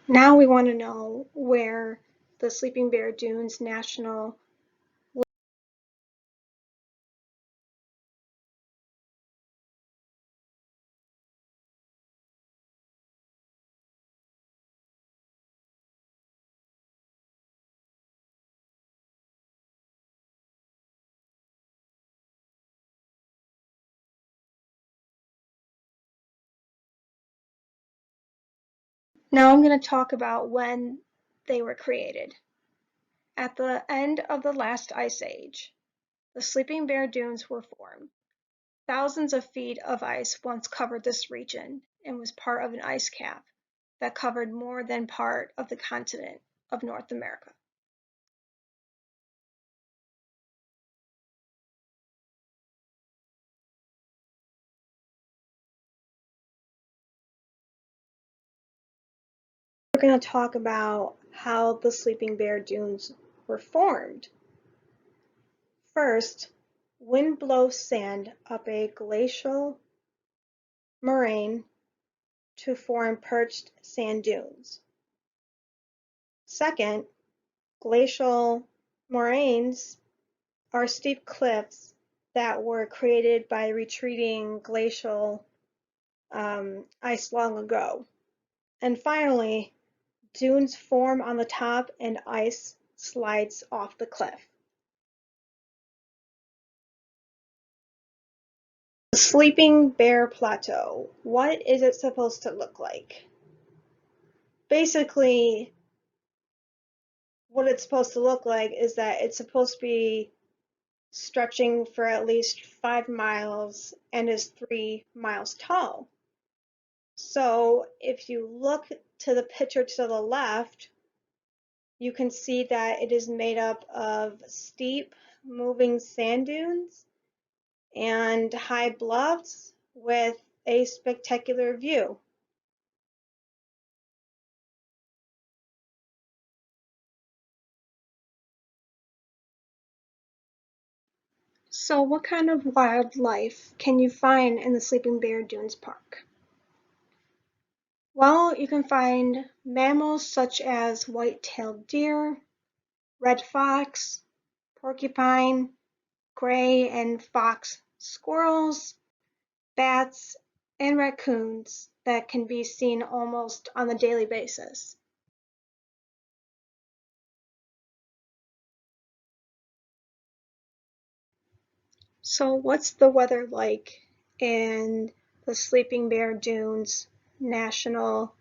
Now we want to know where the Sleeping Bear Dunes National. Now I'm going to talk about when they were created. At the end of the last ice age, the Sleeping Bear Dunes were formed. Thousands of feet of ice once covered this region and was part of an ice cap that covered more than part of the continent of North America. We're going to talk about how the Sleeping Bear Dunes were formed. First, wind blows sand up a glacial moraine to form perched sand dunes. Second, glacial moraines are steep cliffs that were created by retreating glacial ice long ago. And finally, dunes form on the top and ice slides off the cliff. The Sleeping Bear Plateau. What is it supposed to look like? Basically, what it's supposed to look like is that it's supposed to be stretching for at least 5 miles and is 3 miles tall. So if you look to the picture to the left, you can see that it is made up of steep moving sand dunes and high bluffs with a spectacular view. So what kind of wildlife can you find in the Sleeping Bear Dunes Park? Well, you can find mammals such as white-tailed deer, red fox, porcupine, gray and fox squirrels, bats, and raccoons that can be seen almost on a daily basis. So what's the weather like in the Sleeping Bear Dunes National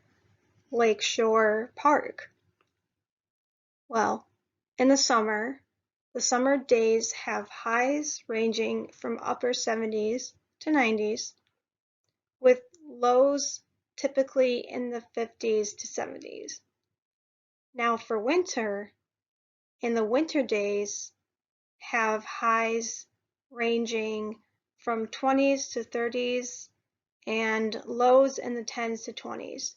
Lakeshore Park? Well, in the summer days have highs ranging from upper 70s to 90s, with lows typically in the 50s to 70s. Now for winter, in the winter days have highs ranging from 20s to 30s and lows in the 10s to 20s.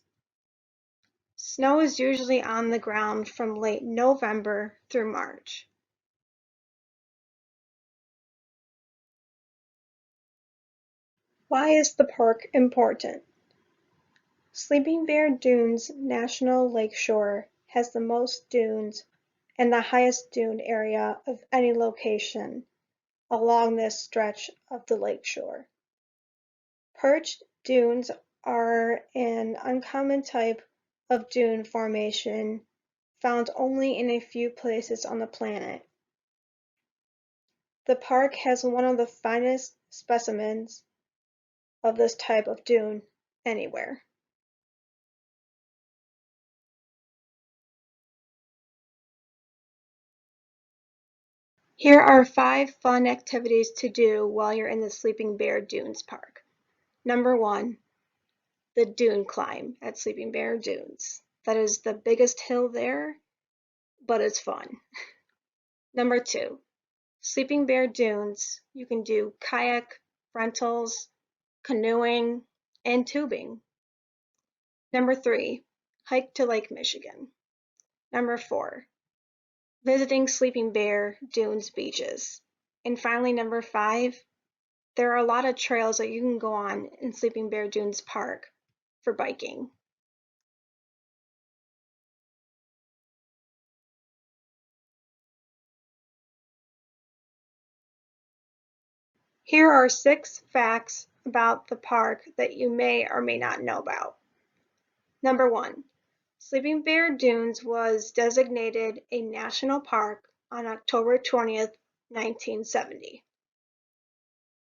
Snow is usually on the ground from late November through March. Why is the park important? Sleeping Bear Dunes National Lakeshore has the most dunes and the highest dune area of any location along this stretch of the lakeshore. Perched dunes are an uncommon type of dune formation found only in a few places on the planet. The park has one of the finest specimens of this type of dune anywhere. Here are 5 fun activities to do while you're in the Sleeping Bear Dunes Park. Number 1, the dune climb at Sleeping Bear Dunes. That is the biggest hill there, but it's fun. Number 2, Sleeping Bear Dunes. You can do kayak rentals, canoeing, and tubing. Number 3, hike to Lake Michigan. Number 4, visiting Sleeping Bear Dunes beaches. And finally, number 5, there are a lot of trails that you can go on in Sleeping Bear Dunes Park for biking. Here are 6 facts about the park that you may or may not know about. Number 1. Sleeping Bear Dunes was designated a national park on October 20th, 1970.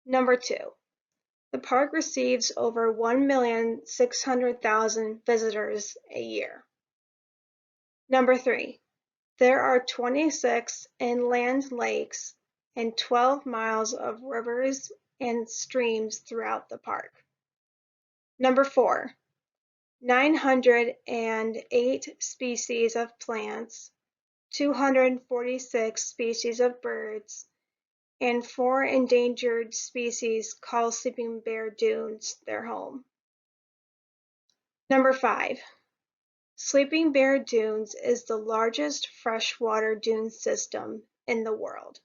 Number 2. The park receives over 1,600,000 visitors a year. Number 3. There are 26 inland lakes and 12 miles of rivers and streams throughout the park. Number 4. 908 species of plants, 246 species of birds, and 4 endangered species call Sleeping Bear Dunes their home. Number 5. Sleeping Bear Dunes is the largest freshwater dune system in the world.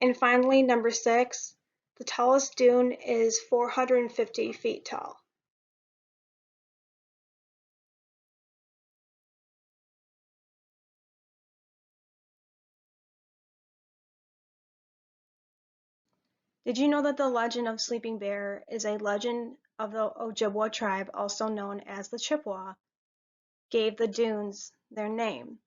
And finally, number 6, the tallest dune is 450 feet tall. Did you know that the legend of Sleeping Bear is a legend of the Ojibwa tribe, also known as the Chippewa, gave the dunes their name?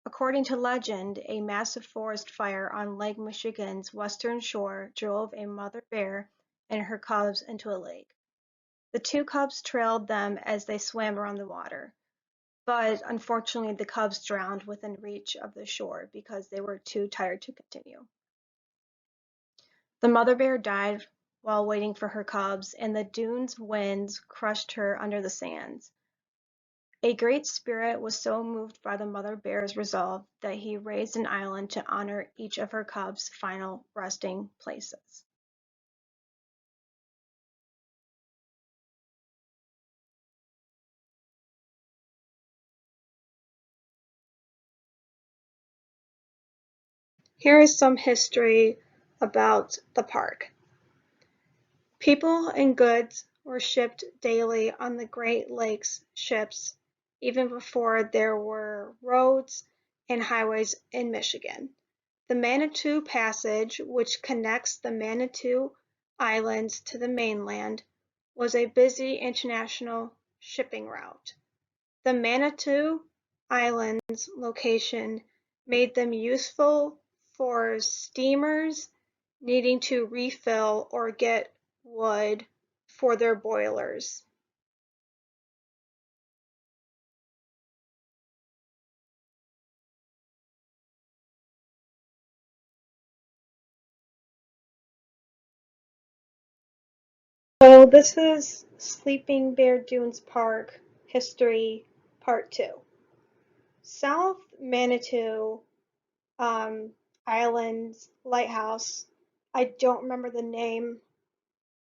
According to legend, a massive forest fire on Lake Michigan's western shore drove a mother bear and her cubs into a lake. The 2 cubs trailed them as they swam around the water, but unfortunately the cubs drowned within reach of the shore because they were too tired to continue. The mother bear died while waiting for her cubs, and the dune's winds crushed her under the sands. A great spirit was so moved by the mother bear's resolve that he raised an island to honor each of her cubs' final resting places. Here is some history about the park. People and goods were shipped daily on the Great Lakes ships, even before there were roads and highways in Michigan. The Manitou Passage, which connects the Manitou Islands to the mainland, was a busy international shipping route. The Manitou Islands location made them useful for steamers needing to refill or get wood for their boilers. So this is Sleeping Bear Dunes Park History Part 2. South Manitou um, Islands Lighthouse. I don't remember the name.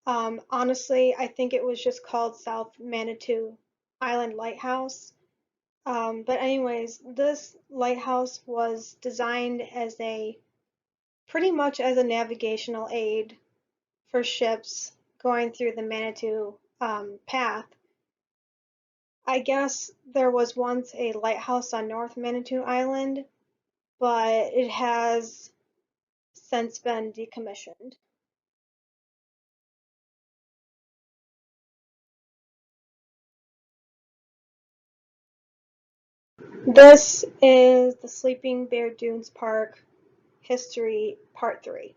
Honestly, I think it was just called South Manitou Island Lighthouse. But anyways, this lighthouse was designed as a pretty much as a navigational aid for ships going through the Manitou path. I guess there was once a lighthouse on North Manitou Island, but it has since been decommissioned. This is the Sleeping Bear Dunes Park History Part 3.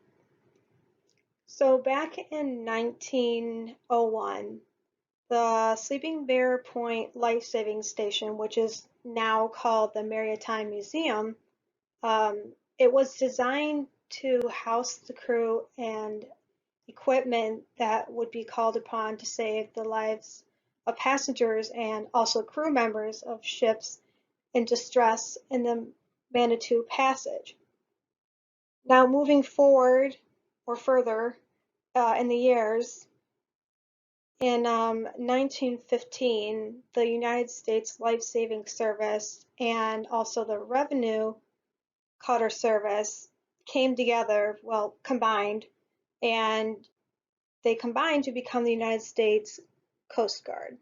So back in 1901, the Sleeping Bear Point Life Saving Station, which is now called the Maritime Museum, it was designed to house the crew and equipment that would be called upon to save the lives of passengers and also crew members of ships in distress in the Manitou Passage. Now, moving forward or further in the years, in 1915, the United States Life Saving Service and also the Revenue Cutter Service came together, well, combined, and they combined to become the United States Coast Guard.